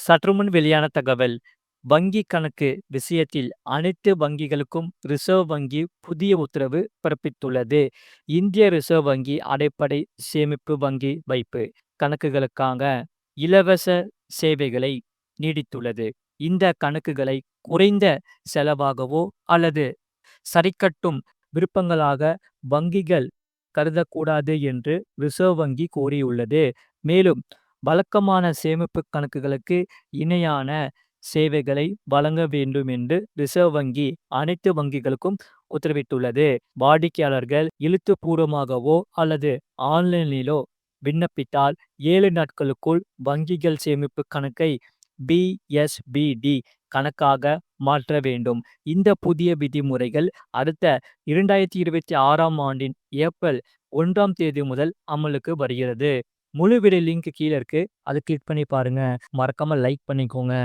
சற்றுமுன் வெளியான தகவல். வங்கி கணக்கு விஷயத்தில் அனைத்து வங்கிகளுக்கும் ரிசர்வ் வங்கி புதிய உத்தரவு பிறப்பித்துள்ளது. இந்திய ரிசர்வ் வங்கி அடிப்படை சேமிப்பு வங்கி வைப்பு கணக்குகளுக்காக இலவச சேவைகளை நீடித்துள்ளது. இந்த கணக்குகளை குறைந்த செலவாகவோ அல்லது சரிக்கட்டும் விருப்பங்களாக வங்கிகள் கருதக்கூடாது என்று ரிசர்வ் வங்கி கூறியுள்ளது. மேலும் வழக்கமான சேமிப்பு கணக்குகளுக்கு இணையான சேவைகளை வழங்க வேண்டும் என்று ரிசர்வ் வங்கி அனைத்து வங்கிகளுக்கும் உத்தரவிட்டுள்ளது. வாடிக்கையாளர்கள் எழுத்துப்பூர்வமாகவோ அல்லது ஆன்லைனிலோ விண்ணப்பித்தால் 7 நாட்களுக்குள் வங்கிகள் சேமிப்பு கணக்கை பிஎஸ்பிடி கணக்காக மாற்ற வேண்டும். இந்த புதிய விதிமுறைகள் அடுத்த 2026ஆம் ஆண்டின் ஏப்ரல் 1ஆம் தேதி முதல் அமலுக்கு வருகிறது. முழு வீடியோ லிங்க் கீழே இருக்கு. அதை கிளிக் பண்ணி பாருங்க. மறக்காம லைக் பண்ணிக்கோங்க.